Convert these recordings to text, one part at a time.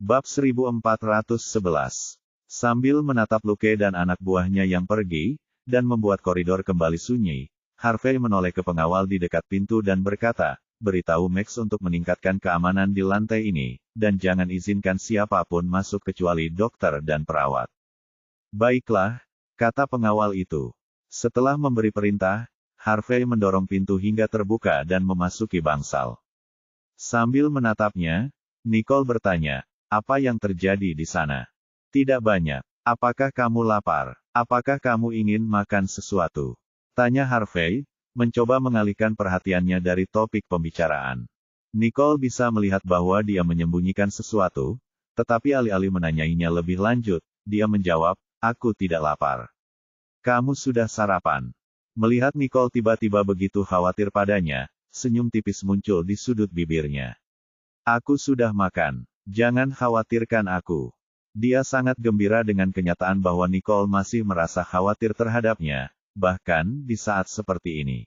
Bab 1411. Sambil menatap Luke dan anak buahnya yang pergi, dan membuat koridor kembali sunyi, Harvey menoleh ke pengawal di dekat pintu dan berkata, "Beritahu Max untuk meningkatkan keamanan di lantai ini, dan jangan izinkan siapapun masuk kecuali dokter dan perawat." "Baiklah," kata pengawal itu. Setelah memberi perintah, Harvey mendorong pintu hingga terbuka dan memasuki bangsal. Sambil menatapnya, Nicole bertanya, "Apa yang terjadi di sana?" "Tidak banyak. Apakah kamu lapar? Apakah kamu ingin makan sesuatu?" tanya Harvey, mencoba mengalihkan perhatiannya dari topik pembicaraan. Nicole bisa melihat bahwa dia menyembunyikan sesuatu, tetapi alih-alih menanyainya lebih lanjut, dia menjawab, "Aku tidak lapar." "Kamu sudah sarapan?" Melihat Nicole tiba-tiba begitu khawatir padanya, senyum tipis muncul di sudut bibirnya. "Aku sudah makan. Jangan khawatirkan aku." Dia sangat gembira dengan kenyataan bahwa Nicole masih merasa khawatir terhadapnya, bahkan di saat seperti ini.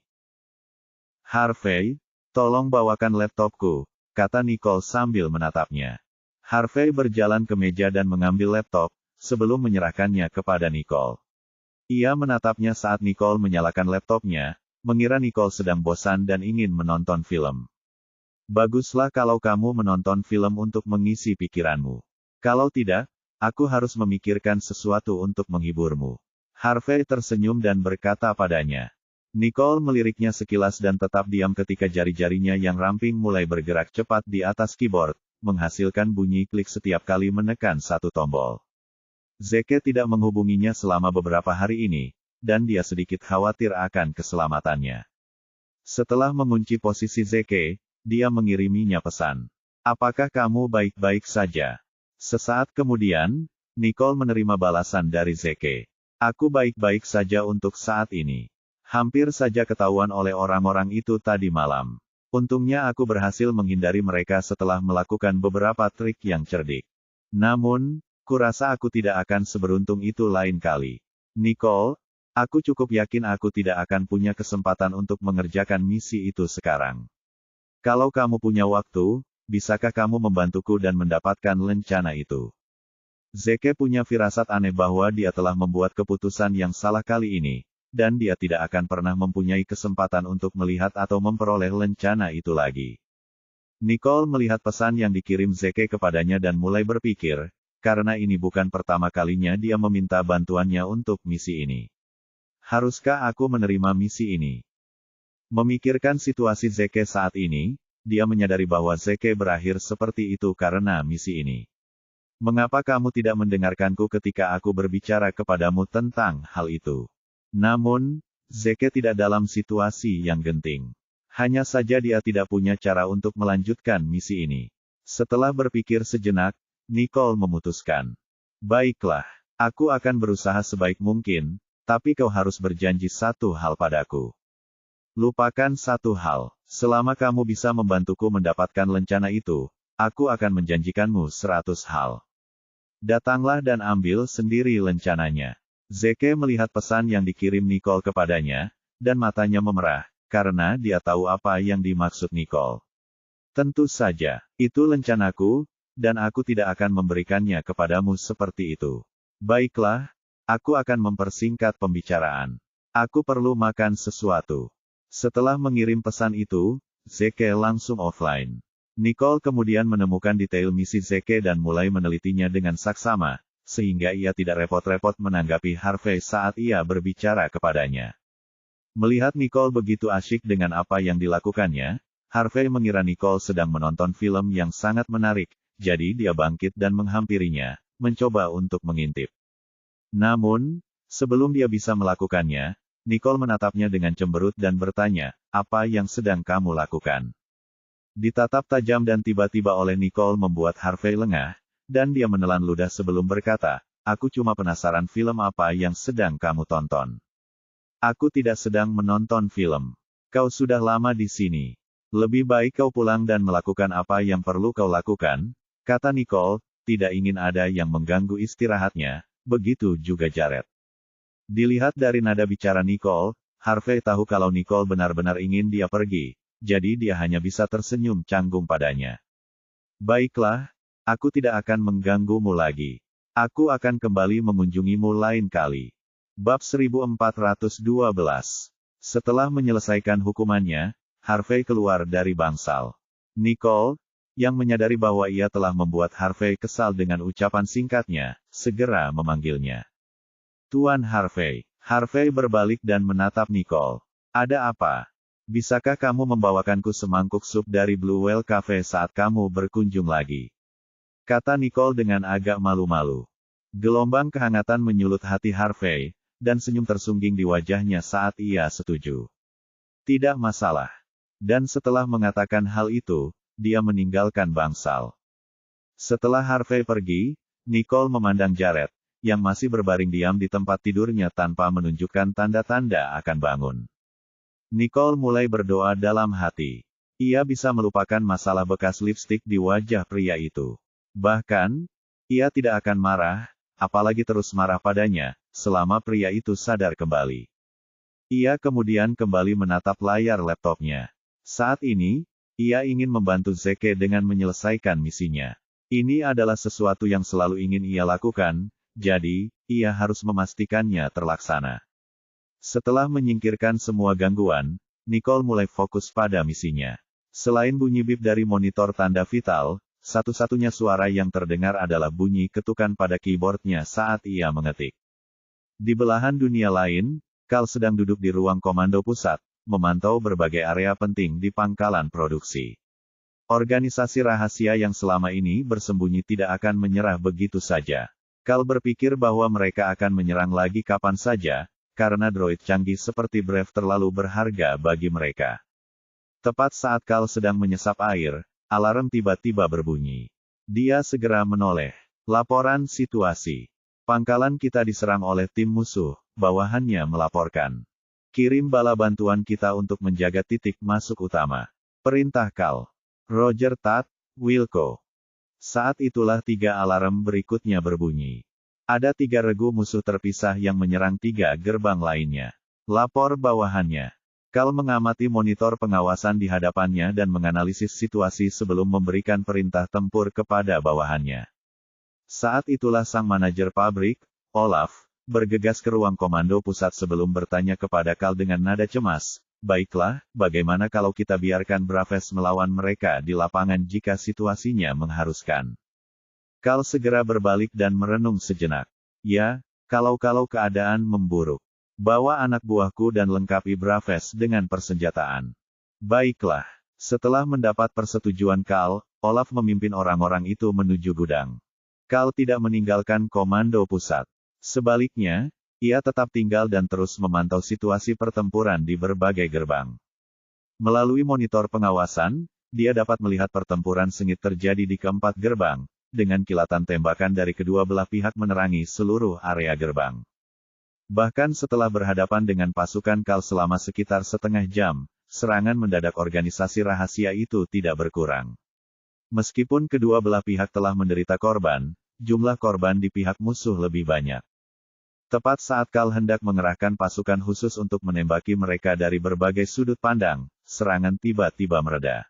"Harvey, tolong bawakan laptopku," kata Nicole sambil menatapnya. Harvey berjalan ke meja dan mengambil laptop, sebelum menyerahkannya kepada Nicole. Ia menatapnya saat Nicole menyalakan laptopnya, mengira Nicole sedang bosan dan ingin menonton film. "Baguslah kalau kamu menonton film untuk mengisi pikiranmu. Kalau tidak, aku harus memikirkan sesuatu untuk menghiburmu." Harvey tersenyum dan berkata padanya. Nicole meliriknya sekilas dan tetap diam ketika jari-jarinya yang ramping mulai bergerak cepat di atas keyboard, menghasilkan bunyi klik setiap kali menekan satu tombol. Zeke tidak menghubunginya selama beberapa hari ini, dan dia sedikit khawatir akan keselamatannya. Setelah mengunci posisi Zeke, dia mengiriminya pesan. "Apakah kamu baik-baik saja?" Sesaat kemudian, Nicole menerima balasan dari Zeke. "Aku baik-baik saja untuk saat ini. Hampir saja ketahuan oleh orang-orang itu tadi malam. Untungnya aku berhasil menghindari mereka setelah melakukan beberapa trik yang cerdik. Namun, kurasa aku tidak akan seberuntung itu lain kali. Nicole, aku cukup yakin aku tidak akan punya kesempatan untuk mengerjakan misi itu sekarang. Kalau kamu punya waktu, bisakah kamu membantuku dan mendapatkan lencana itu?" Zeke punya firasat aneh bahwa dia telah membuat keputusan yang salah kali ini, dan dia tidak akan pernah mempunyai kesempatan untuk melihat atau memperoleh lencana itu lagi. Nicole melihat pesan yang dikirim Zeke kepadanya dan mulai berpikir, karena ini bukan pertama kalinya dia meminta bantuannya untuk misi ini. Haruskah aku menerima misi ini? Memikirkan situasi Zeke saat ini, dia menyadari bahwa Zeke berakhir seperti itu karena misi ini. "Mengapa kamu tidak mendengarkanku ketika aku berbicara kepadamu tentang hal itu?" Namun, Zeke tidak dalam situasi yang genting. Hanya saja dia tidak punya cara untuk melanjutkan misi ini. Setelah berpikir sejenak, Nicole memutuskan. "Baiklah, aku akan berusaha sebaik mungkin, tapi kau harus berjanji satu hal padaku." "Lupakan satu hal, selama kamu bisa membantuku mendapatkan lencana itu, aku akan menjanjikanmu 100 hal. Datanglah dan ambil sendiri lencananya." Zeke melihat pesan yang dikirim Nicole kepadanya, dan matanya memerah, karena dia tahu apa yang dimaksud Nicole. "Tentu saja, itu lencanaku, dan aku tidak akan memberikannya kepadamu seperti itu. Baiklah, aku akan mempersingkat pembicaraan. Aku perlu makan sesuatu." Setelah mengirim pesan itu, Zeke langsung offline. Nicole kemudian menemukan detail misi Zeke dan mulai menelitinya dengan saksama, sehingga ia tidak repot-repot menanggapi Harvey saat ia berbicara kepadanya. Melihat Nicole begitu asyik dengan apa yang dilakukannya, Harvey mengira Nicole sedang menonton film yang sangat menarik, jadi dia bangkit dan menghampirinya, mencoba untuk mengintip. Namun, sebelum dia bisa melakukannya, Nicole menatapnya dengan cemberut dan bertanya, "Apa yang sedang kamu lakukan?" Ditatap tajam dan tiba-tiba oleh Nicole membuat Harvey lengah, dan dia menelan ludah sebelum berkata, "Aku cuma penasaran film apa yang sedang kamu tonton." "Aku tidak sedang menonton film. Kau sudah lama di sini. Lebih baik kau pulang dan melakukan apa yang perlu kau lakukan," kata Nicole, tidak ingin ada yang mengganggu istirahatnya, begitu juga Jared. Dilihat dari nada bicara Nicole, Harvey tahu kalau Nicole benar-benar ingin dia pergi, jadi dia hanya bisa tersenyum canggung padanya. "Baiklah, Aku tidak akan mengganggumu lagi. Aku akan kembali mengunjungimu lain kali. Bab 1412. Setelah menyelesaikan hukumannya, Harvey keluar dari bangsal. Nicole, yang menyadari bahwa ia telah membuat Harvey kesal dengan ucapan singkatnya, segera memanggilnya. Tuan Harvey. Harvey berbalik dan menatap Nicole. Ada apa? Bisakah kamu membawakanku semangkuk sup dari Blue Whale Cafe saat kamu berkunjung lagi? Kata Nicole dengan agak malu-malu. Gelombang kehangatan menyulut hati Harvey, dan senyum tersungging di wajahnya saat ia setuju. Tidak masalah. Dan setelah mengatakan hal itu, dia meninggalkan bangsal. Setelah Harvey pergi, Nicole memandang Jared, yang masih berbaring diam di tempat tidurnya tanpa menunjukkan tanda-tanda akan bangun. Nicole mulai berdoa dalam hati. Ia bisa melupakan masalah bekas lipstik di wajah pria itu. Bahkan, ia tidak akan marah, apalagi terus marah padanya, selama pria itu sadar kembali. Ia kemudian kembali menatap layar laptopnya. Saat ini, ia ingin membantu Zeke dengan menyelesaikan misinya. Ini adalah sesuatu yang selalu ingin ia lakukan, jadi, ia harus memastikannya terlaksana. Setelah menyingkirkan semua gangguan, Nicole mulai fokus pada misinya. Selain bunyi bip dari monitor tanda vital, satu-satunya suara yang terdengar adalah bunyi ketukan pada keyboardnya saat ia mengetik. Di belahan dunia lain, Carl sedang duduk di ruang komando pusat, memantau berbagai area penting di pangkalan produksi. Organisasi rahasia yang selama ini bersembunyi tidak akan menyerah begitu saja. Carl berpikir bahwa mereka akan menyerang lagi kapan saja, karena droid canggih seperti Brave terlalu berharga bagi mereka. Tepat saat Carl sedang menyesap air, alarm tiba-tiba berbunyi. Dia segera menoleh. Laporan situasi. Pangkalan kita diserang oleh tim musuh, bawahannya melaporkan. Kirim bala bantuan kita untuk menjaga titik masuk utama. Perintah Carl. Roger Tat, Wilco. Saat itulah 3 alarm berikutnya berbunyi. Ada 3 regu musuh terpisah yang menyerang 3 gerbang lainnya. Lapor bawahannya. Carl mengamati monitor pengawasan di hadapannya dan menganalisis situasi sebelum memberikan perintah tempur kepada bawahannya. Saat itulah sang manajer pabrik, Olaf, bergegas ke ruang komando pusat sebelum bertanya kepada Carl dengan nada cemas, "Baiklah, bagaimana kalau kita biarkan Braves melawan mereka di lapangan jika situasinya mengharuskan?" Carl segera berbalik dan merenung sejenak. "Ya, kalau keadaan memburuk. Bawa anak buahku dan lengkapi Braves dengan persenjataan." "Baiklah." Setelah mendapat persetujuan Carl, Olaf memimpin orang-orang itu menuju gudang. Carl tidak meninggalkan komando pusat. Sebaliknya, ia tetap tinggal dan terus memantau situasi pertempuran di berbagai gerbang. Melalui monitor pengawasan, dia dapat melihat pertempuran sengit terjadi di keempat gerbang, dengan kilatan tembakan dari kedua belah pihak menerangi seluruh area gerbang. Bahkan setelah berhadapan dengan pasukan Carl selama sekitar setengah jam, serangan mendadak organisasi rahasia itu tidak berkurang. Meskipun kedua belah pihak telah menderita korban, jumlah korban di pihak musuh lebih banyak. Tepat saat Carl hendak mengerahkan pasukan khusus untuk menembaki mereka dari berbagai sudut pandang, serangan tiba-tiba mereda.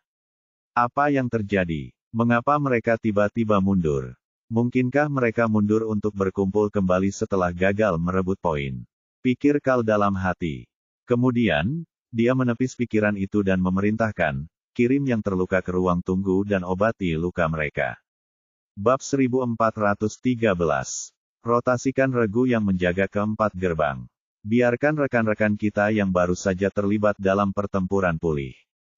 Apa yang terjadi? Mengapa mereka tiba-tiba mundur? Mungkinkah mereka mundur untuk berkumpul kembali setelah gagal merebut poin? Pikir Carl dalam hati. Kemudian, dia menepis pikiran itu dan memerintahkan, kirim yang terluka ke ruang tunggu dan obati luka mereka. Bab 1413. Rotasikan regu yang menjaga keempat gerbang. Biarkan rekan-rekan kita yang baru saja terlibat dalam pertempuran pulih.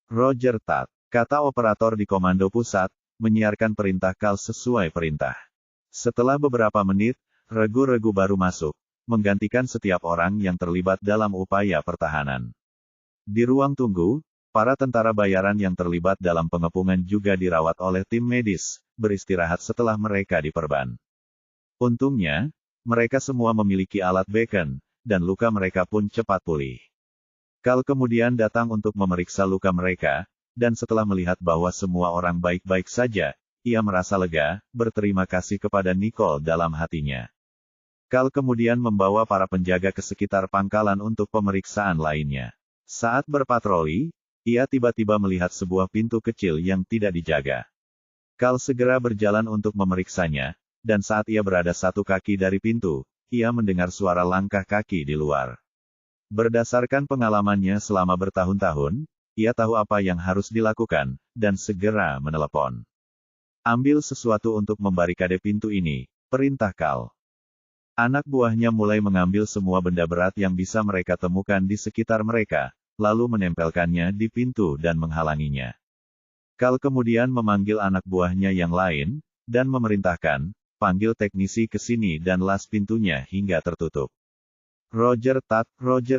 Roger Tat, kata operator di komando pusat, menyiarkan perintah Carl sesuai perintah. Setelah beberapa menit, regu-regu baru masuk, menggantikan setiap orang yang terlibat dalam upaya pertahanan. Di ruang tunggu, para tentara bayaran yang terlibat dalam pengepungan juga dirawat oleh tim medis, beristirahat setelah mereka diperban. Untungnya, mereka semua memiliki alat beacon, dan luka mereka pun cepat pulih. Carl kemudian datang untuk memeriksa luka mereka, dan setelah melihat bahwa semua orang baik-baik saja, ia merasa lega, berterima kasih kepada Nicole dalam hatinya. Carl kemudian membawa para penjaga ke sekitar pangkalan untuk pemeriksaan lainnya. Saat berpatroli, ia tiba-tiba melihat sebuah pintu kecil yang tidak dijaga. Kal segera berjalan untuk memeriksanya, dan saat ia berada 1 kaki dari pintu, ia mendengar suara langkah kaki di luar. Berdasarkan pengalamannya selama bertahun-tahun, ia tahu apa yang harus dilakukan, dan segera menelepon. Ambil sesuatu untuk membarikade pintu ini, perintah Kal. Anak buahnya mulai mengambil semua benda berat yang bisa mereka temukan di sekitar mereka, lalu menempelkannya di pintu dan menghalanginya. Kal kemudian memanggil anak buahnya yang lain, dan memerintahkan, panggil teknisi ke sini dan las pintunya hingga tertutup. Roger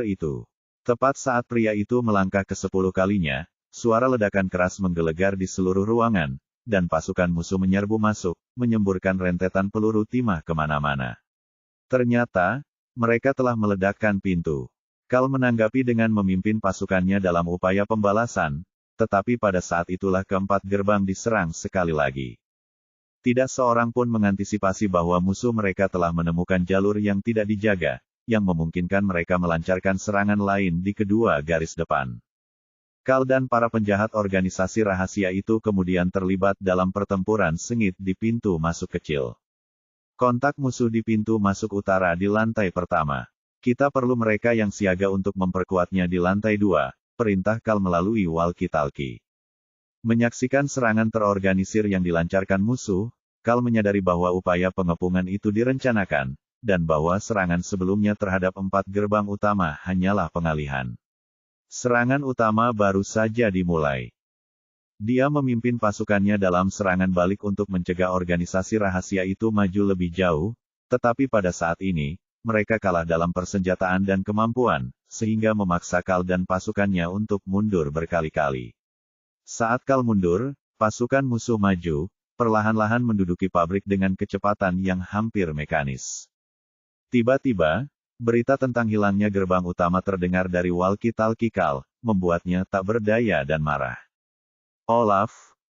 itu. Tepat saat pria itu melangkah ke 10 kalinya, suara ledakan keras menggelegar di seluruh ruangan, dan pasukan musuh menyerbu masuk, menyemburkan rentetan peluru timah kemana-mana. Ternyata, mereka telah meledakkan pintu. Kal menanggapi dengan memimpin pasukannya dalam upaya pembalasan, tetapi pada saat itulah keempat gerbang diserang sekali lagi. Tidak seorang pun mengantisipasi bahwa musuh mereka telah menemukan jalur yang tidak dijaga, yang memungkinkan mereka melancarkan serangan lain di kedua garis depan. Kal dan para penjahat organisasi rahasia itu kemudian terlibat dalam pertempuran sengit di pintu masuk kecil. Kontak musuh di pintu masuk utara di lantai pertama. Kita perlu mereka yang siaga untuk memperkuatnya di lantai 2, perintah Kal melalui walkie-talkie. Menyaksikan serangan terorganisir yang dilancarkan musuh, Kal menyadari bahwa upaya pengepungan itu direncanakan, dan bahwa serangan sebelumnya terhadap 4 gerbang utama hanyalah pengalihan. Serangan utama baru saja dimulai. Dia memimpin pasukannya dalam serangan balik untuk mencegah organisasi rahasia itu maju lebih jauh, tetapi pada saat ini, mereka kalah dalam persenjataan dan kemampuan, sehingga memaksa Kal dan pasukannya untuk mundur berkali-kali. Saat Kal mundur, pasukan musuh maju, perlahan-lahan menduduki pabrik dengan kecepatan yang hampir mekanis. Tiba-tiba, berita tentang hilangnya gerbang utama terdengar dari walkie-talkie Kal, membuatnya tak berdaya dan marah. Olaf,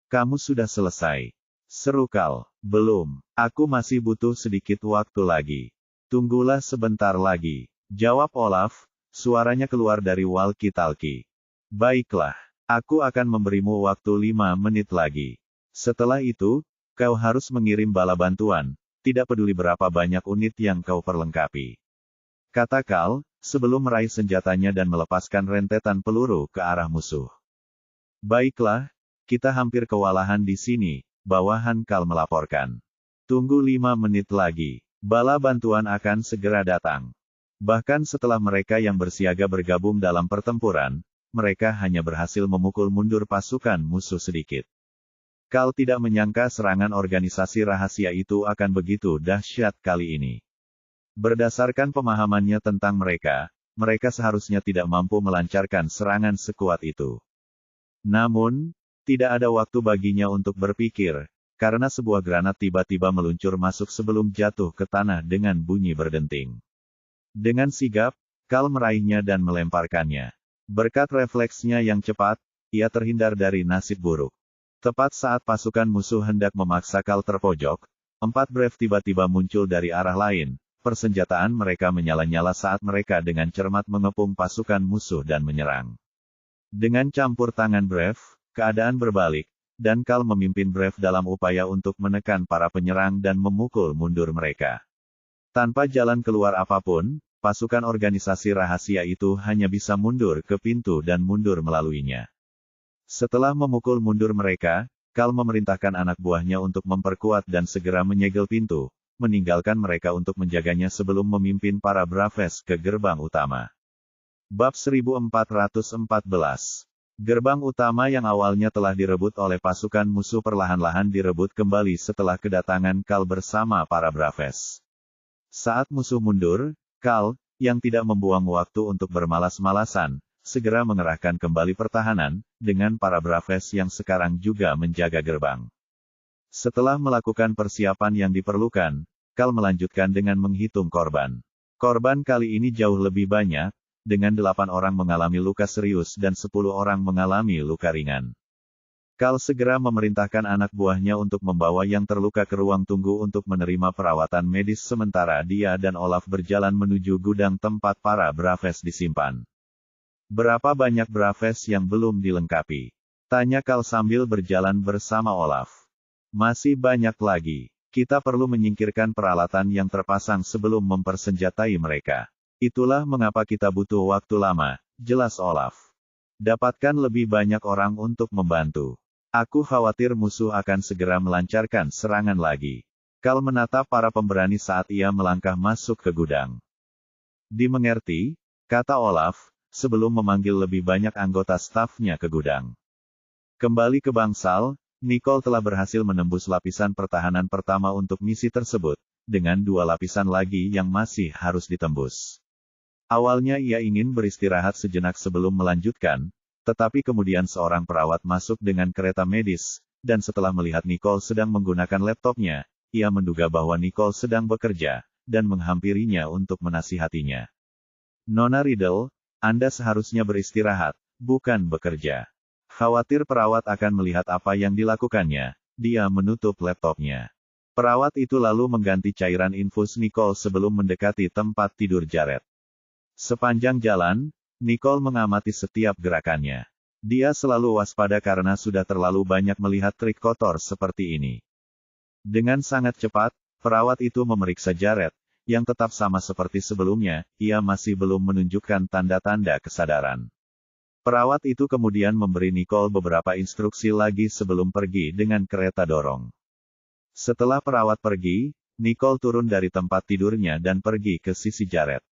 kamu sudah selesai. Seru Kal. Belum, aku masih butuh sedikit waktu lagi. Tunggulah sebentar lagi, jawab Olaf, suaranya keluar dari walkie-talkie. Baiklah, aku akan memberimu waktu 5 menit lagi. Setelah itu, kau harus mengirim bala bantuan, tidak peduli berapa banyak unit yang kau perlengkapi. Kata Kal, sebelum meraih senjatanya dan melepaskan rentetan peluru ke arah musuh. Baiklah, kita hampir kewalahan di sini, bawahan Kal melaporkan. Tunggu 5 menit lagi, bala bantuan akan segera datang. Bahkan setelah mereka yang bersiaga bergabung dalam pertempuran, mereka hanya berhasil memukul mundur pasukan musuh sedikit. Kal tidak menyangka serangan organisasi rahasia itu akan begitu dahsyat kali ini. Berdasarkan pemahamannya tentang mereka, mereka seharusnya tidak mampu melancarkan serangan sekuat itu. Namun, tidak ada waktu baginya untuk berpikir, karena sebuah granat tiba-tiba meluncur masuk sebelum jatuh ke tanah dengan bunyi berdenting. Dengan sigap, Kal meraihnya dan melemparkannya. Berkat refleksnya yang cepat, ia terhindar dari nasib buruk. Tepat saat pasukan musuh hendak memaksa Kal terpojok, 4 Brave tiba-tiba muncul dari arah lain. Persenjataan mereka menyala-nyala saat mereka dengan cermat mengepung pasukan musuh dan menyerang. Dengan campur tangan Brave, keadaan berbalik, dan Kal memimpin Brave dalam upaya untuk menekan para penyerang dan memukul mundur mereka. Tanpa jalan keluar apapun, pasukan organisasi rahasia itu hanya bisa mundur ke pintu dan mundur melaluinya. Setelah memukul mundur mereka, Kal memerintahkan anak buahnya untuk memperkuat dan segera menyegel pintu, meninggalkan mereka untuk menjaganya sebelum memimpin para Braves ke gerbang utama. Bab 1414. Gerbang utama yang awalnya telah direbut oleh pasukan musuh perlahan-lahan direbut kembali setelah kedatangan Kal bersama para Braves. Saat musuh mundur, Kal, yang tidak membuang waktu untuk bermalas-malasan, segera mengerahkan kembali pertahanan, dengan para Braves yang sekarang juga menjaga gerbang. Setelah melakukan persiapan yang diperlukan, Kal melanjutkan dengan menghitung korban. Korban kali ini jauh lebih banyak, dengan 8 orang mengalami luka serius dan 10 orang mengalami luka ringan. Kal segera memerintahkan anak buahnya untuk membawa yang terluka ke ruang tunggu untuk menerima perawatan medis sementara dia dan Olaf berjalan menuju gudang tempat para Braves disimpan. Berapa banyak Braves yang belum dilengkapi? Tanya Kal sambil berjalan bersama Olaf. Masih banyak lagi. Kita perlu menyingkirkan peralatan yang terpasang sebelum mempersenjatai mereka. Itulah mengapa kita butuh waktu lama, jelas Olaf. Dapatkan lebih banyak orang untuk membantu. Aku khawatir musuh akan segera melancarkan serangan lagi. Kal menatap para pemberani saat ia melangkah masuk ke gudang. Dimengerti, kata Olaf, sebelum memanggil lebih banyak anggota stafnya ke gudang. Kembali ke bangsal, Nicole telah berhasil menembus lapisan pertahanan pertama untuk misi tersebut, dengan 2 lapisan lagi yang masih harus ditembus. Awalnya ia ingin beristirahat sejenak sebelum melanjutkan, tetapi kemudian seorang perawat masuk dengan kereta medis, dan setelah melihat Nicole sedang menggunakan laptopnya, ia menduga bahwa Nicole sedang bekerja, dan menghampirinya untuk menasihatinya. Nona Riddle, Anda seharusnya beristirahat, bukan bekerja. Khawatir perawat akan melihat apa yang dilakukannya, dia menutup laptopnya. Perawat itu lalu mengganti cairan infus Nicole sebelum mendekati tempat tidur Jared. Sepanjang jalan, Nicole mengamati setiap gerakannya. Dia selalu waspada karena sudah terlalu banyak melihat trik kotor seperti ini. Dengan sangat cepat, perawat itu memeriksa Jared, yang tetap sama seperti sebelumnya, ia masih belum menunjukkan tanda-tanda kesadaran. Perawat itu kemudian memberi Nicole beberapa instruksi lagi sebelum pergi dengan kereta dorong. Setelah perawat pergi, Nicole turun dari tempat tidurnya dan pergi ke sisi Jared.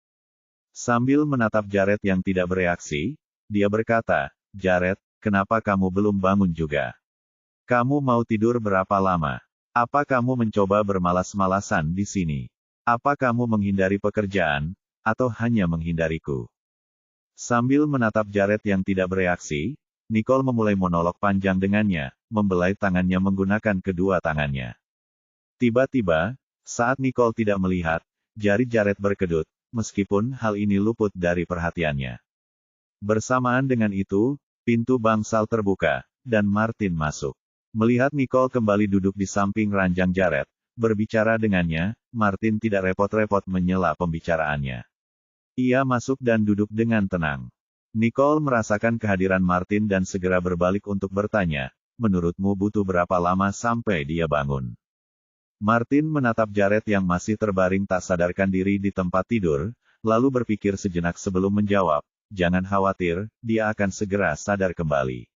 Sambil menatap Jared yang tidak bereaksi, dia berkata, "Jared, kenapa kamu belum bangun juga? Kamu mau tidur berapa lama? Apa kamu mencoba bermalas-malasan di sini? Apa kamu menghindari pekerjaan, atau hanya menghindariku?" Sambil menatap Jared yang tidak bereaksi, Nicole memulai monolog panjang dengannya, membelai tangannya menggunakan kedua tangannya. Tiba-tiba, saat Nicole tidak melihat, jari Jared berkedut, meskipun hal ini luput dari perhatiannya. Bersamaan dengan itu, pintu bangsal terbuka, dan Martin masuk. Melihat Nicole kembali duduk di samping ranjang Jared, berbicara dengannya, Martin tidak repot-repot menyela pembicaraannya. Ia masuk dan duduk dengan tenang. Nicole merasakan kehadiran Martin dan segera berbalik untuk bertanya, "Menurutmu butuh berapa lama sampai dia bangun?" Martin menatap Jared yang masih terbaring tak sadarkan diri di tempat tidur, lalu berpikir sejenak sebelum menjawab, "Jangan khawatir, dia akan segera sadar kembali."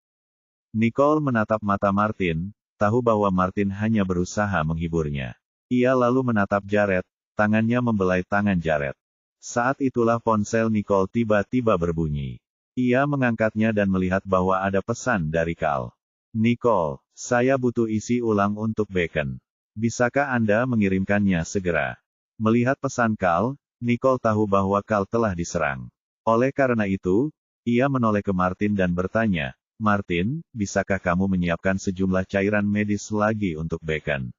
Nicole menatap mata Martin, tahu bahwa Martin hanya berusaha menghiburnya. Ia lalu menatap Jared, tangannya membelai tangan Jared. Saat itulah ponsel Nicole tiba-tiba berbunyi. Ia mengangkatnya dan melihat bahwa ada pesan dari Kal. "Nicole, saya butuh isi ulang untuk bacon. Bisakah Anda mengirimkannya segera?" Melihat pesan Kal, Nicole tahu bahwa Kal telah diserang. Oleh karena itu, ia menoleh ke Martin dan bertanya, "Martin, bisakah kamu menyiapkan sejumlah cairan medis lagi untuk bacon?"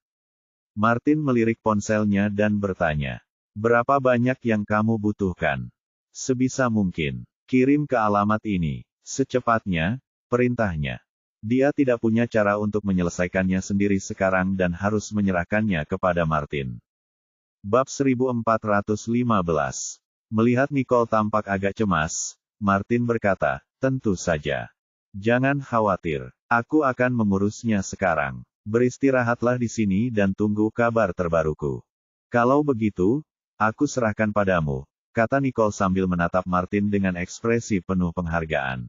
Martin melirik ponselnya dan bertanya, "Berapa banyak yang kamu butuhkan?" "Sebisa mungkin. Kirim ke alamat ini. Secepatnya," perintahnya. Dia tidak punya cara untuk menyelesaikannya sendiri sekarang dan harus menyerahkannya kepada Martin. Bab 1415. Melihat Nicole tampak agak cemas, Martin berkata, "Tentu saja. Jangan khawatir. Aku akan mengurusnya sekarang. Beristirahatlah di sini dan tunggu kabar terbaruku. Kalau begitu, aku serahkan padamu," kata Nicole sambil menatap Martin dengan ekspresi penuh penghargaan.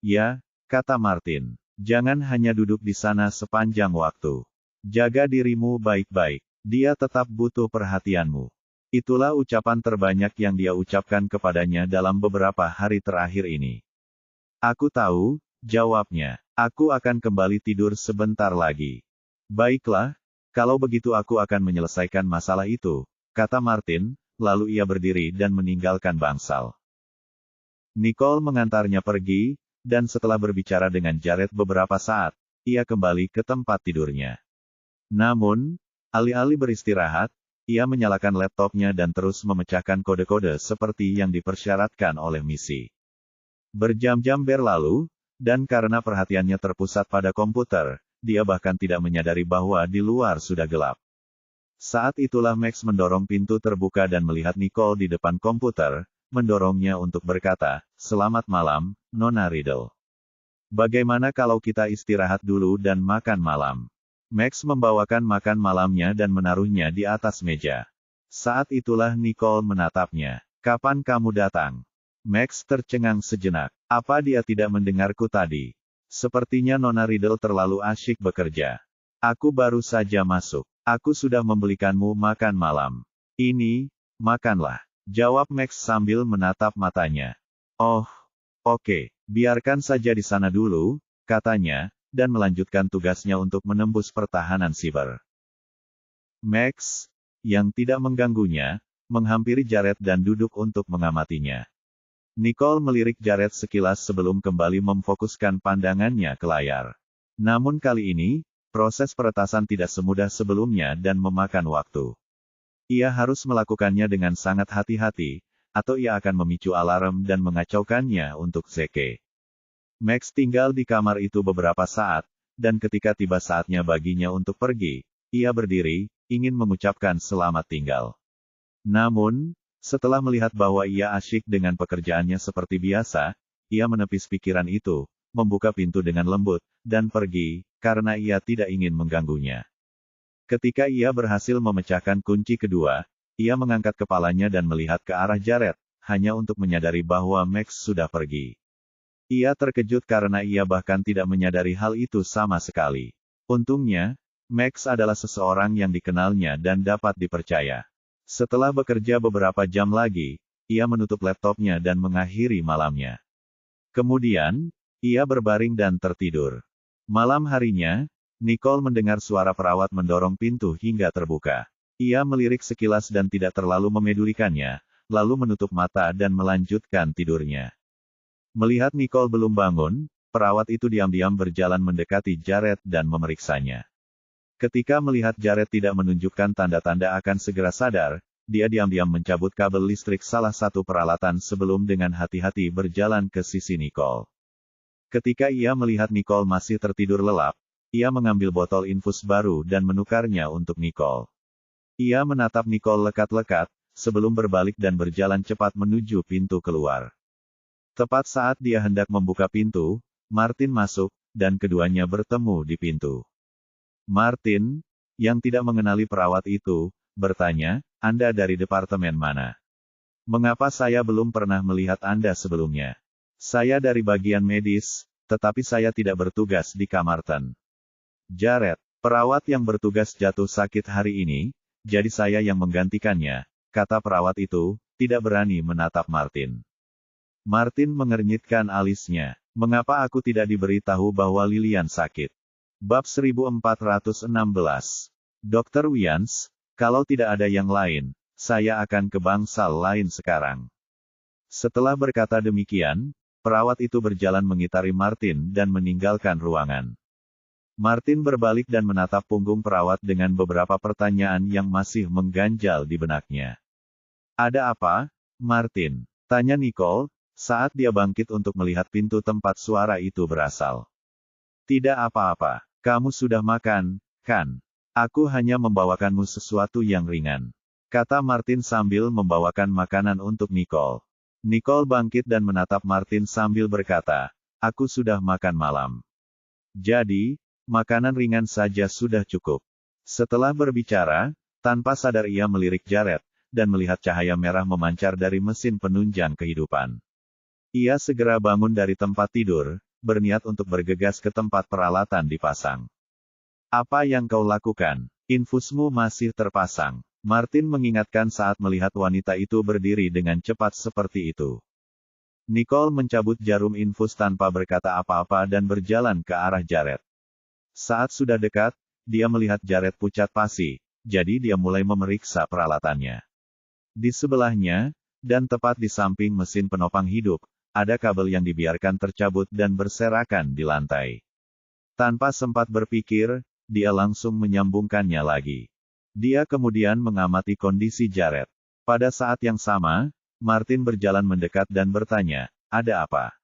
"Ya," kata Martin. "Jangan hanya duduk di sana sepanjang waktu. Jaga dirimu baik-baik. Dia tetap butuh perhatianmu." Itulah ucapan terbanyak yang dia ucapkan kepadanya dalam beberapa hari terakhir ini. "Aku tahu," jawabnya. "Aku akan kembali tidur sebentar lagi." "Baiklah, kalau begitu aku akan menyelesaikan masalah itu," kata Martin, lalu ia berdiri dan meninggalkan bangsal. Nicole mengantarnya pergi, dan setelah berbicara dengan Jared beberapa saat, ia kembali ke tempat tidurnya. Namun, alih-alih beristirahat, ia menyalakan laptopnya dan terus memecahkan kode-kode seperti yang dipersyaratkan oleh misi. Berjam-jam berlalu, dan karena perhatiannya terpusat pada komputer, dia bahkan tidak menyadari bahwa di luar sudah gelap. Saat itulah Max mendorong pintu terbuka dan melihat Nicole di depan komputer, mendorongnya untuk berkata, "Selamat malam, Nona Riddle. Bagaimana kalau kita istirahat dulu dan makan malam?" Max membawakan makan malamnya dan menaruhnya di atas meja. Saat itulah Nicole menatapnya. Kapan kamu datang? Max tercengang sejenak. Apa dia tidak mendengarku tadi? Sepertinya Nona Riddle terlalu asyik bekerja. Aku baru saja masuk. Aku sudah membelikanmu makan malam. Ini, makanlah. Jawab Max sambil menatap matanya. Oh, oke, biarkan saja di sana dulu, katanya, dan melanjutkan tugasnya untuk menembus pertahanan siber. Max, yang tidak mengganggunya, menghampiri Jared dan duduk untuk mengamatinya. Nicole melirik Jared sekilas sebelum kembali memfokuskan pandangannya ke layar. Namun kali ini, proses peretasan tidak semudah sebelumnya dan memakan waktu. Ia harus melakukannya dengan sangat hati-hati, atau ia akan memicu alarm dan mengacaukannya untuk Zeke. Max tinggal di kamar itu beberapa saat, dan ketika tiba saatnya baginya untuk pergi, ia berdiri, ingin mengucapkan selamat tinggal. Namun, setelah melihat bahwa ia asyik dengan pekerjaannya seperti biasa, ia menepis pikiran itu, membuka pintu dengan lembut, dan pergi, karena ia tidak ingin mengganggunya. Ketika ia berhasil memecahkan kunci kedua, ia mengangkat kepalanya dan melihat ke arah Jared, hanya untuk menyadari bahwa Max sudah pergi. Ia terkejut karena ia bahkan tidak menyadari hal itu sama sekali. Untungnya, Max adalah seseorang yang dikenalnya dan dapat dipercaya. Setelah bekerja beberapa jam lagi, ia menutup laptopnya dan mengakhiri malamnya. Kemudian, ia berbaring dan tertidur. Malam harinya, Nicole mendengar suara perawat mendorong pintu hingga terbuka. Ia melirik sekilas dan tidak terlalu memedulikannya, lalu menutup mata dan melanjutkan tidurnya. Melihat Nicole belum bangun, perawat itu diam-diam berjalan mendekati Jared dan memeriksanya. Ketika melihat Jared tidak menunjukkan tanda-tanda akan segera sadar, dia diam-diam mencabut kabel listrik salah satu peralatan sebelum dengan hati-hati berjalan ke sisi Nicole. Ketika ia melihat Nicole masih tertidur lelap, ia mengambil botol infus baru dan menukarnya untuk Nicole. Ia menatap Nicole lekat-lekat, sebelum berbalik dan berjalan cepat menuju pintu keluar. Tepat saat dia hendak membuka pintu, Martin masuk, dan keduanya bertemu di pintu. Martin, yang tidak mengenali perawat itu, bertanya, "Anda dari departemen mana? Mengapa saya belum pernah melihat Anda sebelumnya?" "Saya dari bagian medis, tetapi saya tidak bertugas di Kamarten." "Jared, perawat yang bertugas jatuh sakit hari ini, jadi saya yang menggantikannya," kata perawat itu, tidak berani menatap Martin. Martin mengernyitkan alisnya. "Mengapa aku tidak diberitahu bahwa Lilian sakit?" Bab 1416. Dr. Wians, kalau tidak ada yang lain, saya akan ke bangsal lain sekarang. Setelah berkata demikian, perawat itu berjalan mengitari Martin dan meninggalkan ruangan. Martin berbalik dan menatap punggung perawat dengan beberapa pertanyaan yang masih mengganjal di benaknya. "Ada apa, Martin?" tanya Nicole, saat dia bangkit untuk melihat pintu tempat suara itu berasal. "Tidak apa-apa. Kamu sudah makan, kan? Aku hanya membawakanmu sesuatu yang ringan," kata Martin sambil membawakan makanan untuk Nicole. Nicole bangkit dan menatap Martin sambil berkata, "Aku sudah makan malam. Jadi, makanan ringan saja sudah cukup." Setelah berbicara, tanpa sadar ia melirik Jared, dan melihat cahaya merah memancar dari mesin penunjang kehidupan. Ia segera bangun dari tempat tidur, berniat untuk bergegas ke tempat peralatan dipasang. "Apa yang kau lakukan? Infusmu masih terpasang," Martin mengingatkan saat melihat wanita itu berdiri dengan cepat seperti itu. Nicole mencabut jarum infus tanpa berkata apa-apa dan berjalan ke arah Jared. Saat sudah dekat, dia melihat Jared pucat pasi, jadi dia mulai memeriksa peralatannya. Di sebelahnya, dan tepat di samping mesin penopang hidup, ada kabel yang dibiarkan tercabut dan berserakan di lantai. Tanpa sempat berpikir, dia langsung menyambungkannya lagi. Dia kemudian mengamati kondisi Jared. Pada saat yang sama, Martin berjalan mendekat dan bertanya, "Ada apa?"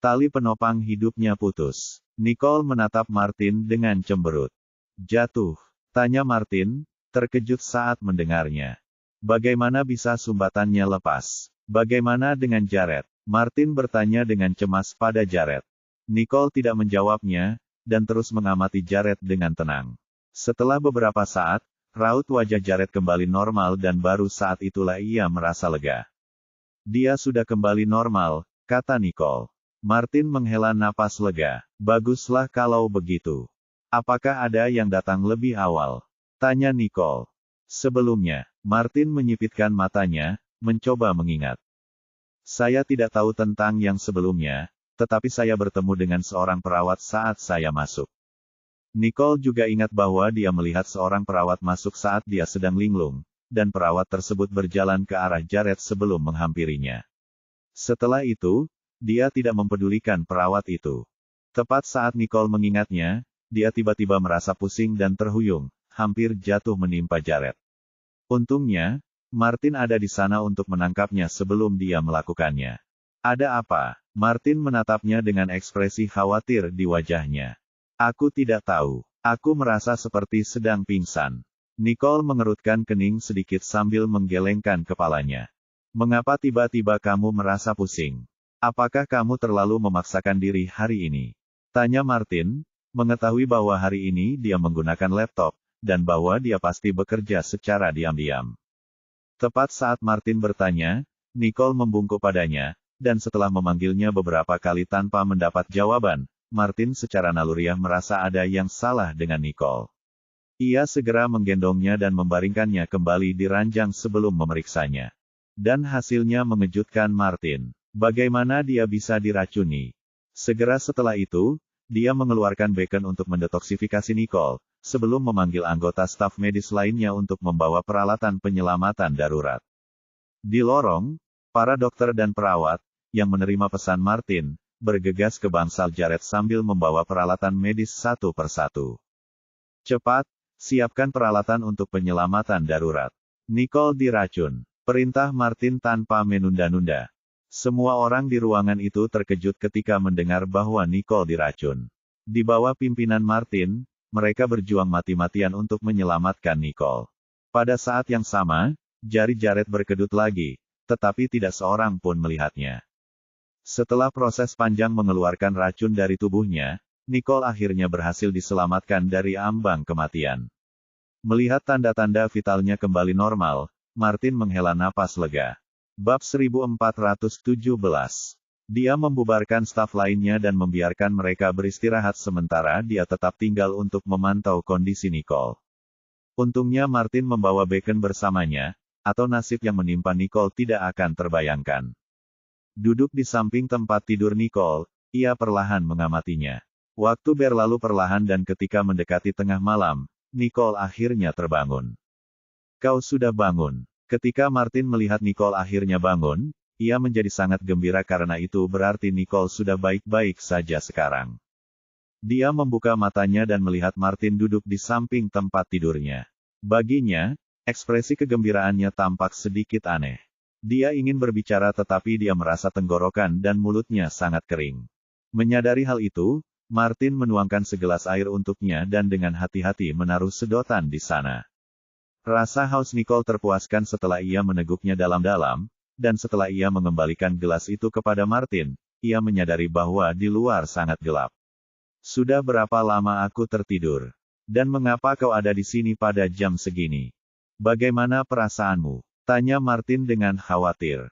"Tali penopang hidupnya putus." Nicole menatap Martin dengan cemberut. "Jatuh?" tanya Martin, terkejut saat mendengarnya. "Bagaimana bisa sumbatannya lepas? Bagaimana dengan Jared?" Martin bertanya dengan cemas pada Jared. Nicole tidak menjawabnya, dan terus mengamati Jared dengan tenang. Setelah beberapa saat, raut wajah Jared kembali normal dan baru saat itulah ia merasa lega. Dia sudah kembali normal, kata Nicole. Martin menghela napas lega. Baguslah kalau begitu. Apakah ada yang datang lebih awal? Tanya Nicole. Sebelumnya, Martin menyipitkan matanya, mencoba mengingat. Saya tidak tahu tentang yang sebelumnya, tetapi saya bertemu dengan seorang perawat saat saya masuk. Nicole juga ingat bahwa dia melihat seorang perawat masuk saat dia sedang linglung, dan perawat tersebut berjalan ke arah Jared sebelum menghampirinya. Setelah itu, dia tidak mempedulikan perawat itu. Tepat saat Nicole mengingatnya, dia tiba-tiba merasa pusing dan terhuyung, hampir jatuh menimpa Jared. Untungnya, Martin ada di sana untuk menangkapnya sebelum dia melakukannya. Ada apa? Martin menatapnya dengan ekspresi khawatir di wajahnya. Aku tidak tahu. Aku merasa seperti sedang pingsan. Nicole mengerutkan kening sedikit sambil menggelengkan kepalanya. Mengapa tiba-tiba kamu merasa pusing? Apakah kamu terlalu memaksakan diri hari ini? Tanya Martin, mengetahui bahwa hari ini dia menggunakan laptop, dan bahwa dia pasti bekerja secara diam-diam. Tepat saat Martin bertanya, Nicole membungkuk padanya, dan setelah memanggilnya beberapa kali tanpa mendapat jawaban, Martin secara naluriah merasa ada yang salah dengan Nicole. Ia segera menggendongnya dan membaringkannya kembali di ranjang sebelum memeriksanya. Dan hasilnya mengejutkan Martin. Bagaimana dia bisa diracuni? Segera setelah itu, dia mengeluarkan bacon untuk mendetoksifikasi Nicole, sebelum memanggil anggota staf medis lainnya untuk membawa peralatan penyelamatan darurat. Di lorong, para dokter dan perawat, yang menerima pesan Martin, bergegas ke bangsal Jared sambil membawa peralatan medis satu persatu. Cepat, siapkan peralatan untuk penyelamatan darurat. Nicole diracun. Perintah Martin tanpa menunda-nunda. Semua orang di ruangan itu terkejut ketika mendengar bahwa Nicole diracun. Di bawah pimpinan Martin, mereka berjuang mati-matian untuk menyelamatkan Nicole. Pada saat yang sama, jari Jared berkedut lagi, tetapi tidak seorang pun melihatnya. Setelah proses panjang mengeluarkan racun dari tubuhnya, Nicole akhirnya berhasil diselamatkan dari ambang kematian. Melihat tanda-tanda vitalnya kembali normal, Martin menghela napas lega. Bab 1417. Dia membubarkan staf lainnya dan membiarkan mereka beristirahat sementara dia tetap tinggal untuk memantau kondisi Nicole. Untungnya Martin membawa bacon bersamanya, atau nasib yang menimpa Nicole tidak akan terbayangkan. Duduk di samping tempat tidur Nicole, ia perlahan mengamatinya. Waktu berlalu perlahan dan ketika mendekati tengah malam, Nicole akhirnya terbangun. Kau sudah bangun. Ketika Martin melihat Nicole akhirnya bangun, ia menjadi sangat gembira karena itu berarti Nicole sudah baik-baik saja sekarang. Dia membuka matanya dan melihat Martin duduk di samping tempat tidurnya. Baginya, ekspresi kegembiraannya tampak sedikit aneh. Dia ingin berbicara tetapi dia merasa tenggorokan dan mulutnya sangat kering. Menyadari hal itu, Martin menuangkan segelas air untuknya dan dengan hati-hati menaruh sedotan di sana. Rasa haus Nicole terpuaskan setelah ia meneguknya dalam-dalam, dan setelah ia mengembalikan gelas itu kepada Martin, ia menyadari bahwa di luar sangat gelap. Sudah berapa lama aku tertidur? Dan mengapa kau ada di sini pada jam segini? Bagaimana perasaanmu? Tanya Martin dengan khawatir.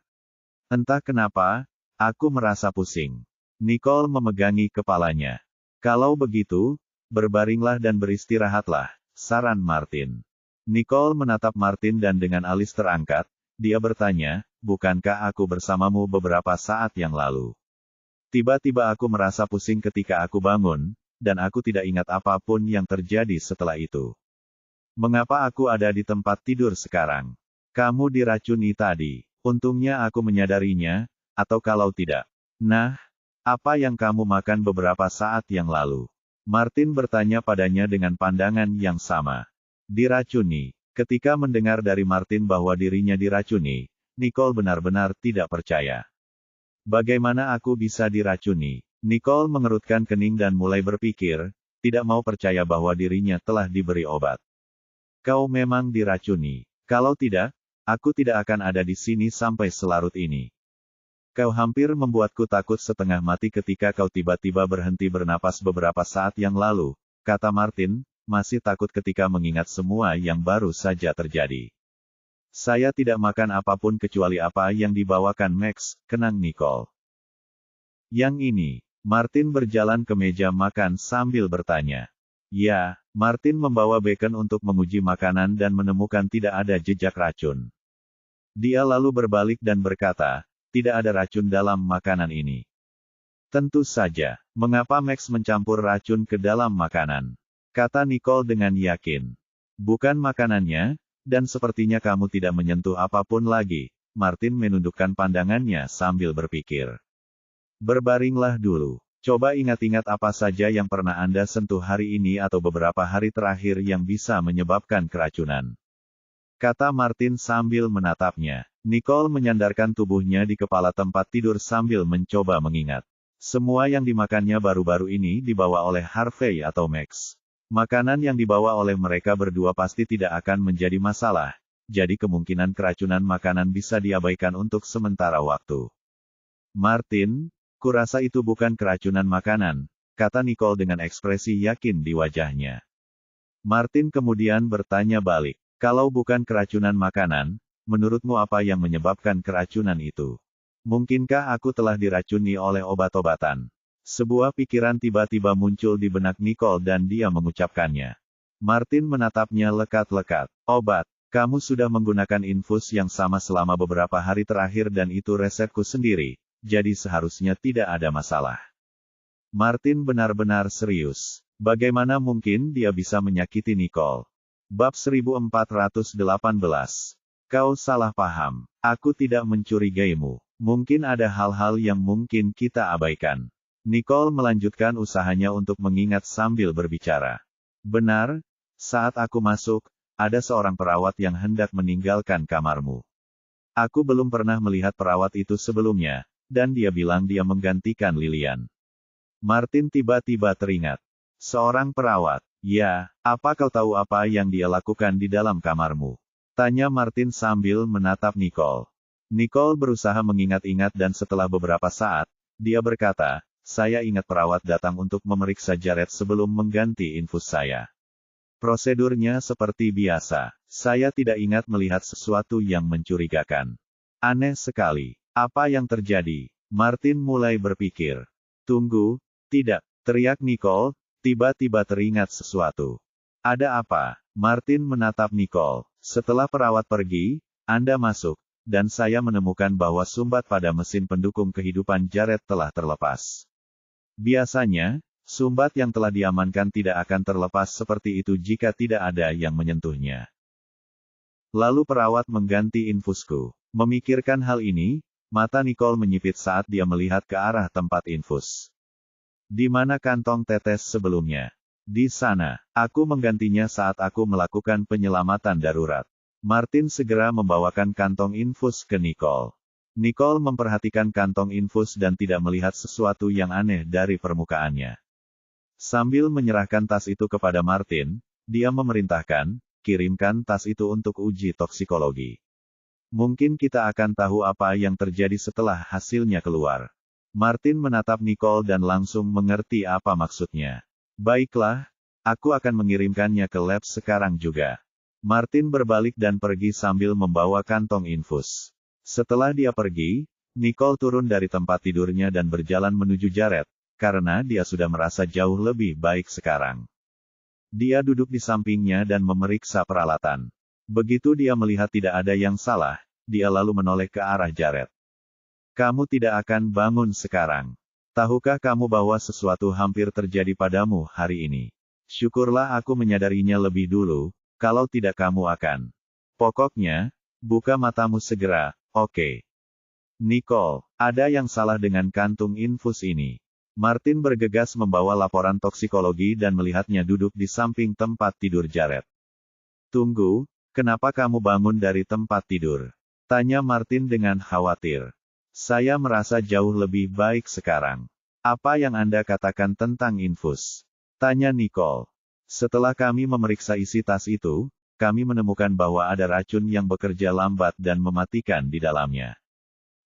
Entah kenapa, aku merasa pusing. Nicole memegangi kepalanya. Kalau begitu, berbaringlah dan beristirahatlah, saran Martin. Nicole menatap Martin dan dengan alis terangkat, dia bertanya, bukankah aku bersamamu beberapa saat yang lalu? Tiba-tiba aku merasa pusing ketika aku bangun, dan aku tidak ingat apapun yang terjadi setelah itu. Mengapa aku ada di tempat tidur sekarang? Kamu diracuni tadi. Untungnya aku menyadarinya, atau kalau tidak. Nah, apa yang kamu makan beberapa saat yang lalu? Martin bertanya padanya dengan pandangan yang sama. Diracuni. Ketika mendengar dari Martin bahwa dirinya diracuni, Nicole benar-benar tidak percaya. Bagaimana aku bisa diracuni? Nicole mengerutkan kening dan mulai berpikir, tidak mau percaya bahwa dirinya telah diberi obat. Kau memang diracuni. Kalau tidak, aku tidak akan ada di sini sampai selarut ini. Kau hampir membuatku takut setengah mati ketika kau tiba-tiba berhenti bernapas beberapa saat yang lalu, kata Martin, masih takut ketika mengingat semua yang baru saja terjadi. Saya tidak makan apapun kecuali apa yang dibawakan Max, kenang Nicole. Yang ini, Martin berjalan ke meja makan sambil bertanya. Ya, Martin membawa bacon untuk menguji makanan dan menemukan tidak ada jejak racun. Dia lalu berbalik dan berkata, tidak ada racun dalam makanan ini. Tentu saja, mengapa Max mencampur racun ke dalam makanan? Kata Nicole dengan yakin. Bukan makanannya, dan sepertinya kamu tidak menyentuh apapun lagi. Martin menundukkan pandangannya sambil berpikir. Berbaringlah dulu. Coba ingat-ingat apa saja yang pernah Anda sentuh hari ini atau beberapa hari terakhir yang bisa menyebabkan keracunan. Kata Martin sambil menatapnya. Nicole menyandarkan tubuhnya di kepala tempat tidur sambil mencoba mengingat. Semua yang dimakannya baru-baru ini dibawa oleh Harvey atau Max. Makanan yang dibawa oleh mereka berdua pasti tidak akan menjadi masalah, jadi kemungkinan keracunan makanan bisa diabaikan untuk sementara waktu. Martin, kurasa itu bukan keracunan makanan, kata Nicole dengan ekspresi yakin di wajahnya. Martin kemudian bertanya balik, kalau bukan keracunan makanan, menurutmu apa yang menyebabkan keracunan itu? Mungkinkah aku telah diracuni oleh obat-obatan? Sebuah pikiran tiba-tiba muncul di benak Nicole dan dia mengucapkannya. Martin menatapnya lekat-lekat. Obat, kamu sudah menggunakan infus yang sama selama beberapa hari terakhir dan itu resepku sendiri. Jadi seharusnya tidak ada masalah. Martin benar-benar serius. Bagaimana mungkin dia bisa menyakiti Nicole? Bab 1418. Kau salah paham. Aku tidak mencurigaimu. Mungkin ada hal-hal yang mungkin kita abaikan. Nicole melanjutkan usahanya untuk mengingat sambil berbicara. Benar, saat aku masuk, ada seorang perawat yang hendak meninggalkan kamarmu. Aku belum pernah melihat perawat itu sebelumnya. Dan dia bilang dia menggantikan Lilian. Martin tiba-tiba teringat. Seorang perawat. Ya, apa kau tahu apa yang dia lakukan di dalam kamarmu? Tanya Martin sambil menatap Nicole. Nicole berusaha mengingat-ingat dan setelah beberapa saat, dia berkata, saya ingat perawat datang untuk memeriksa Jared sebelum mengganti infus saya. Prosedurnya seperti biasa. Saya tidak ingat melihat sesuatu yang mencurigakan. Aneh sekali. Apa yang terjadi? Martin mulai berpikir. Tunggu, tidak, teriak Nicole, tiba-tiba teringat sesuatu. Ada apa? Martin menatap Nicole. Setelah perawat pergi, Anda masuk, dan saya menemukan bahwa sumbat pada mesin pendukung kehidupan Jared telah terlepas. Biasanya, sumbat yang telah diamankan tidak akan terlepas seperti itu jika tidak ada yang menyentuhnya. Lalu perawat mengganti infusku. Memikirkan hal ini, mata Nicole menyipit saat dia melihat ke arah tempat infus. Di mana kantong tetes sebelumnya? Di sana. Aku menggantinya saat aku melakukan penyelamatan darurat. Martin segera membawakan kantong infus ke Nicole. Nicole memperhatikan kantong infus dan tidak melihat sesuatu yang aneh dari permukaannya. Sambil menyerahkan tas itu kepada Martin, dia memerintahkan, kirimkan tas itu untuk uji toksikologi. Mungkin kita akan tahu apa yang terjadi setelah hasilnya keluar. Martin menatap Nicole dan langsung mengerti apa maksudnya. Baiklah, aku akan mengirimkannya ke lab sekarang juga. Martin berbalik dan pergi sambil membawa kantong infus. Setelah dia pergi, Nicole turun dari tempat tidurnya dan berjalan menuju Jared, karena dia sudah merasa jauh lebih baik sekarang. Dia duduk di sampingnya dan memeriksa peralatan. Begitu dia melihat tidak ada yang salah, dia lalu menoleh ke arah Jared. Kamu tidak akan bangun sekarang. Tahukah kamu bahwa sesuatu hampir terjadi padamu hari ini? Syukurlah aku menyadarinya lebih dulu, kalau tidak kamu akan. Pokoknya, buka matamu segera, oke? Nicole, ada yang salah dengan kantung infus ini. Martin bergegas membawa laporan toksikologi dan melihatnya duduk di samping tempat tidur Jared. Tunggu. Kenapa kamu bangun dari tempat tidur? Tanya Martin dengan khawatir. Saya merasa jauh lebih baik sekarang. Apa yang Anda katakan tentang infus? Tanya Nicole. Setelah kami memeriksa isi tas itu, kami menemukan bahwa ada racun yang bekerja lambat dan mematikan di dalamnya.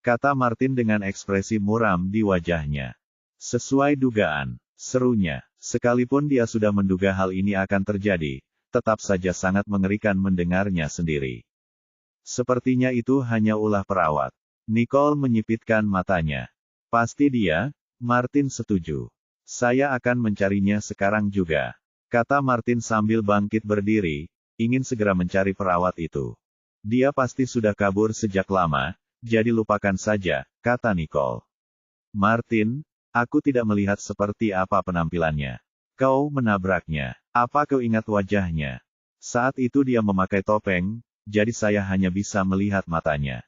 kata Martin dengan ekspresi muram di wajahnya. Sesuai dugaan, serunya. Sekalipun dia sudah menduga hal ini akan terjadi, tetap saja sangat mengerikan mendengarnya sendiri. Sepertinya itu hanya ulah perawat. Nicole menyipitkan matanya. Pasti dia, Martin setuju. Saya akan mencarinya sekarang juga, kata Martin sambil bangkit berdiri, ingin segera mencari perawat itu. Dia pasti sudah kabur sejak lama, jadi lupakan saja, kata Nicole. Martin, aku tidak melihat seperti apa penampilannya. Kau menabraknya. Apa kau ingat wajahnya? Saat itu dia memakai topeng, jadi saya hanya bisa melihat matanya.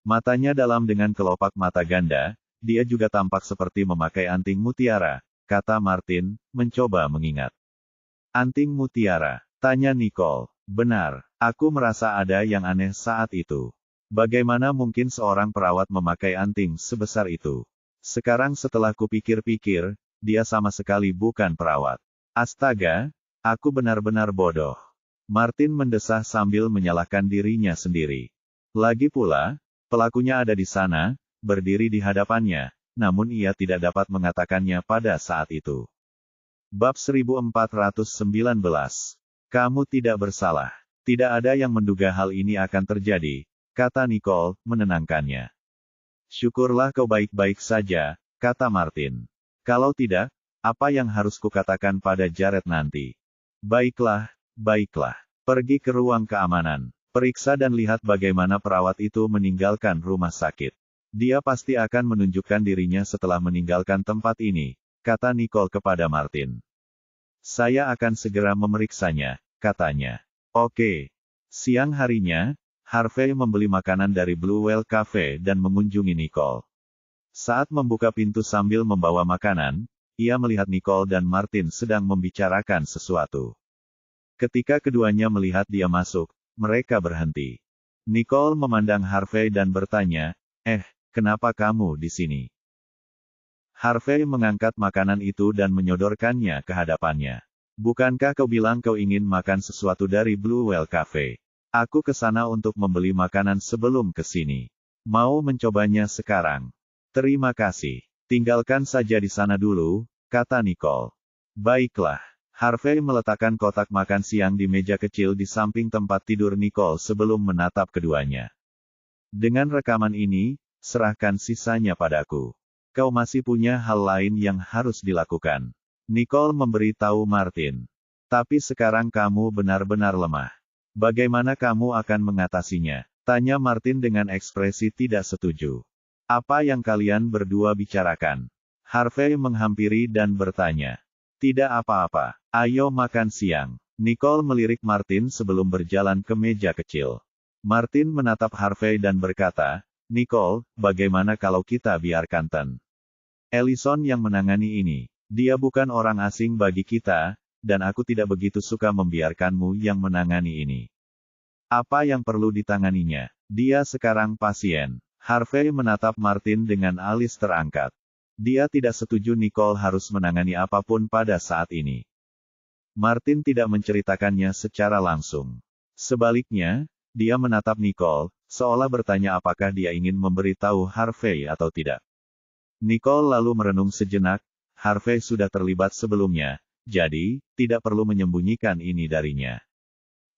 Matanya dalam dengan kelopak mata ganda, dia juga tampak seperti memakai anting mutiara, kata Martin, mencoba mengingat. Anting mutiara, tanya Nicole. Benar, aku merasa ada yang aneh saat itu. Bagaimana mungkin seorang perawat memakai anting sebesar itu? Sekarang setelah kupikir-pikir, dia sama sekali bukan perawat. Astaga, aku benar-benar bodoh. Martin mendesah sambil menyalahkan dirinya sendiri. Lagi pula, pelakunya ada di sana, berdiri di hadapannya, namun ia tidak dapat mengatakannya pada saat itu. Bab 1419. Kamu tidak bersalah. Tidak ada yang menduga hal ini akan terjadi, kata Nicole, menenangkannya. Syukurlah kau baik-baik saja, kata Martin. Kalau tidak, apa yang harus kukatakan pada Jared nanti? Baiklah, baiklah. Pergi ke ruang keamanan. Periksa dan lihat bagaimana perawat itu meninggalkan rumah sakit. Dia pasti akan menunjukkan dirinya setelah meninggalkan tempat ini, kata Nicole kepada Martin. Saya akan segera memeriksanya, katanya. Oke. Siang harinya, Harvey membeli makanan dari Blue Whale Cafe dan mengunjungi Nicole. Saat membuka pintu sambil membawa makanan, ia melihat Nicole dan Martin sedang membicarakan sesuatu. Ketika keduanya melihat dia masuk, mereka berhenti. Nicole memandang Harvey dan bertanya, kenapa kamu di sini? Harvey mengangkat makanan itu dan menyodorkannya ke hadapannya. Bukankah kau bilang kau ingin makan sesuatu dari Blue Whale Cafe? Aku ke sana untuk membeli makanan sebelum ke sini. Mau mencobanya sekarang? Terima kasih. Tinggalkan saja di sana dulu, kata Nicole. Baiklah. Harvey meletakkan kotak makan siang di meja kecil di samping tempat tidur Nicole sebelum menatap keduanya. Dengan rekaman ini, serahkan sisanya padaku. Kau masih punya hal lain yang harus dilakukan. Nicole memberitahu Martin. Tapi sekarang kamu benar-benar lemah. Bagaimana kamu akan mengatasinya? Tanya Martin dengan ekspresi tidak setuju. Apa yang kalian berdua bicarakan? Harvey menghampiri dan bertanya. Tidak apa-apa. Ayo makan siang. Nicole melirik Martin sebelum berjalan ke meja kecil. Martin menatap Harvey dan berkata, Nicole, bagaimana kalau kita biarkan Ellison yang menangani ini? Dia bukan orang asing bagi kita, dan aku tidak begitu suka membiarkanmu yang menangani ini. Apa yang perlu ditanganinya? Dia sekarang pasien. Harvey menatap Martin dengan alis terangkat. Dia tidak setuju Nicole harus menangani apapun pada saat ini. Martin tidak menceritakannya secara langsung. Sebaliknya, dia menatap Nicole, seolah bertanya apakah dia ingin memberitahu Harvey atau tidak. Nicole lalu merenung sejenak. Harvey sudah terlibat sebelumnya, jadi, tidak perlu menyembunyikan ini darinya.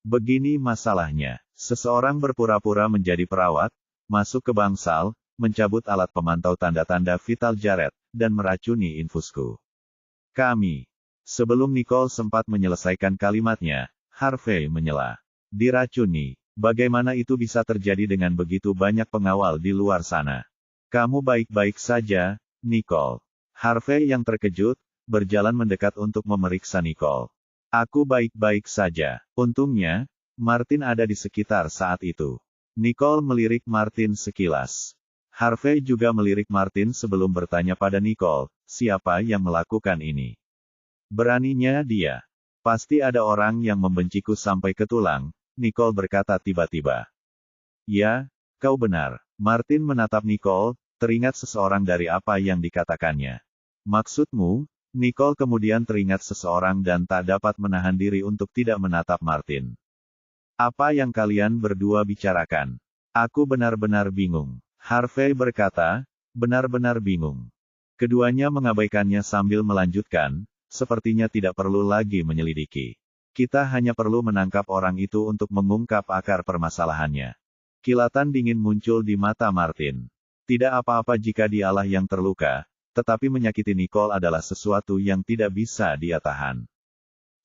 Begini masalahnya, seseorang berpura-pura menjadi perawat, masuk ke bangsal, mencabut alat pemantau tanda-tanda vital Jared, dan meracuni infusku. Sebelum Nicole sempat menyelesaikan kalimatnya, Harvey menyela. Diracuni, bagaimana itu bisa terjadi dengan begitu banyak pengawal di luar sana? Kamu baik-baik saja, Nicole. Harvey yang terkejut, berjalan mendekat untuk memeriksa Nicole. Aku baik-baik saja. Untungnya, Martin ada di sekitar saat itu. Nicole melirik Martin sekilas. Harvey juga melirik Martin sebelum bertanya pada Nicole, siapa yang melakukan ini? Beraninya dia. Pasti ada orang yang membenciku sampai ke tulang, Nicole berkata tiba-tiba. Ya, kau benar. Martin menatap Nicole, teringat seseorang dari apa yang dikatakannya. Maksudmu? Nicole kemudian teringat seseorang dan tak dapat menahan diri untuk tidak menatap Martin. Apa yang kalian berdua bicarakan? Aku benar-benar bingung. Harvey berkata, benar-benar bingung. Keduanya mengabaikannya sambil melanjutkan, sepertinya tidak perlu lagi menyelidiki. Kita hanya perlu menangkap orang itu untuk mengungkap akar permasalahannya. Kilatan dingin muncul di mata Martin. Tidak apa-apa jika dialah yang terluka, tetapi menyakiti Nicole adalah sesuatu yang tidak bisa dia tahan.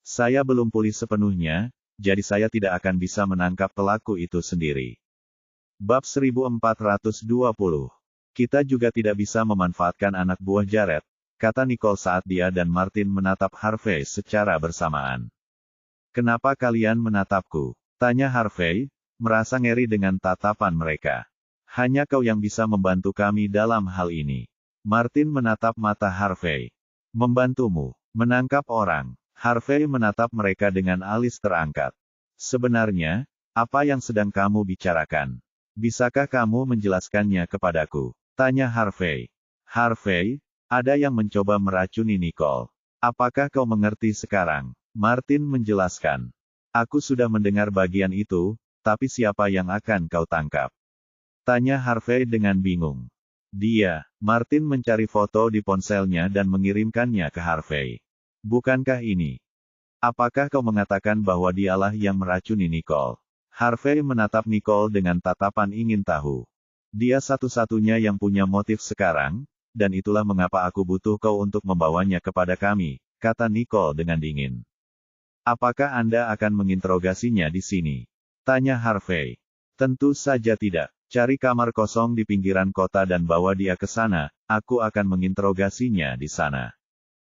Saya belum pulih sepenuhnya, jadi saya tidak akan bisa menangkap pelaku itu sendiri. Bab 1420. Kita juga tidak bisa memanfaatkan anak buah Jared, kata Nicole saat dia dan Martin menatap Harvey secara bersamaan. Kenapa kalian menatapku? Tanya Harvey, merasa ngeri dengan tatapan mereka. Hanya kau yang bisa membantu kami dalam hal ini. Martin menatap mata Harvey. Membantumu, menangkap orang. Harvey menatap mereka dengan alis terangkat. Sebenarnya, apa yang sedang kamu bicarakan? Bisakah kamu menjelaskannya kepadaku? Tanya Harvey. Harvey, ada yang mencoba meracuni Nicole. Apakah kau mengerti sekarang? Martin menjelaskan. Aku sudah mendengar bagian itu, tapi siapa yang akan kau tangkap? Tanya Harvey dengan bingung. Dia, Martin mencari foto di ponselnya dan mengirimkannya ke Harvey. Bukankah ini? Apakah kau mengatakan bahwa dialah yang meracuni Nicole? Harvey menatap Nicole dengan tatapan ingin tahu. Dia satu-satunya yang punya motif sekarang, dan itulah mengapa aku butuh kau untuk membawanya kepada kami, kata Nicole dengan dingin. Apakah Anda akan menginterogasinya di sini? Tanya Harvey. Tentu saja tidak. Cari kamar kosong di pinggiran kota dan bawa dia ke sana, aku akan menginterogasinya di sana.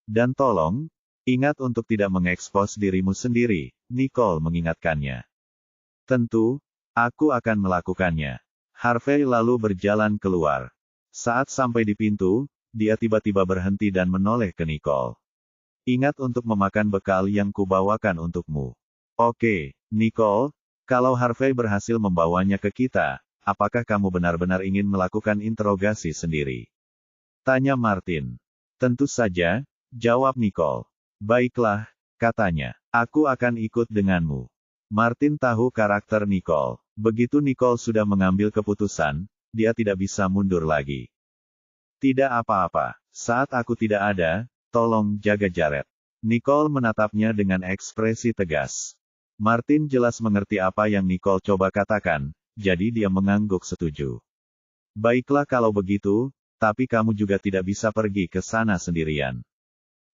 Dan tolong, ingat untuk tidak mengekspos dirimu sendiri, Nicole mengingatkannya. Tentu, aku akan melakukannya. Harvey lalu berjalan keluar. Saat sampai di pintu, dia tiba-tiba berhenti dan menoleh ke Nicole. Ingat untuk memakan bekal yang kubawakan untukmu. Oke, Nicole, kalau Harvey berhasil membawanya ke kita, apakah kamu benar-benar ingin melakukan interogasi sendiri? Tanya Martin. Tentu saja, jawab Nicole. Baiklah, katanya. Aku akan ikut denganmu. Martin tahu karakter Nicole. Begitu Nicole sudah mengambil keputusan, dia tidak bisa mundur lagi. Tidak apa-apa. Saat aku tidak ada, tolong jaga Jared. Nicole menatapnya dengan ekspresi tegas. Martin jelas mengerti apa yang Nicole coba katakan, jadi dia mengangguk setuju. Baiklah kalau begitu, tapi kamu juga tidak bisa pergi ke sana sendirian.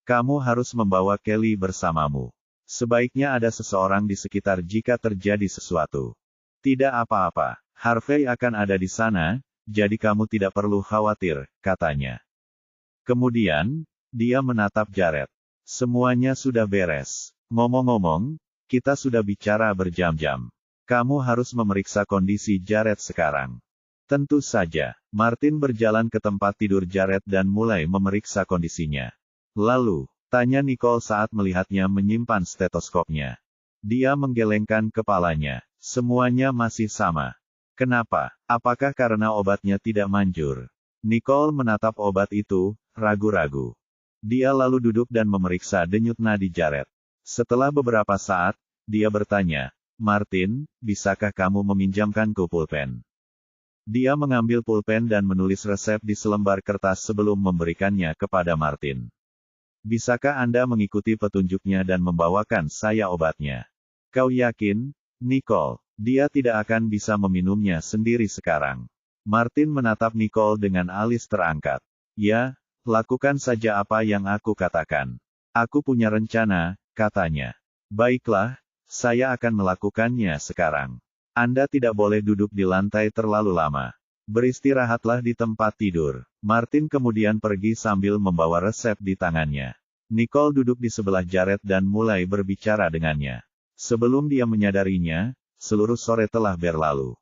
Kamu harus membawa Kelly bersamamu. Sebaiknya ada seseorang di sekitar jika terjadi sesuatu. Tidak apa-apa, Harvey akan ada di sana, jadi kamu tidak perlu khawatir, katanya. Kemudian, dia menatap Jared. Semuanya sudah beres. Ngomong-ngomong, kita sudah bicara berjam-jam. Kamu harus memeriksa kondisi Jared sekarang. Tentu saja, Martin berjalan ke tempat tidur Jared dan mulai memeriksa kondisinya. Lalu, tanya Nicole saat melihatnya menyimpan stetoskopnya. Dia menggelengkan kepalanya. Semuanya masih sama. Kenapa? Apakah karena obatnya tidak manjur? Nicole menatap obat itu, ragu-ragu. Dia lalu duduk dan memeriksa denyut nadi Jared. Setelah beberapa saat, dia bertanya, Martin, bisakah kamu meminjamkanku pulpen? Dia mengambil pulpen dan menulis resep di selembar kertas sebelum memberikannya kepada Martin. Bisakah Anda mengikuti petunjuknya dan membawakan saya obatnya? Kau yakin, Nicole? Dia tidak akan bisa meminumnya sendiri sekarang. Martin menatap Nicole dengan alis terangkat. Ya, lakukan saja apa yang aku katakan. Aku punya rencana, katanya. Baiklah, saya akan melakukannya sekarang. Anda tidak boleh duduk di lantai terlalu lama. Beristirahatlah di tempat tidur. Martin kemudian pergi sambil membawa resep di tangannya. Nicole duduk di sebelah Jared dan mulai berbicara dengannya. Sebelum dia menyadarinya, seluruh sore telah berlalu.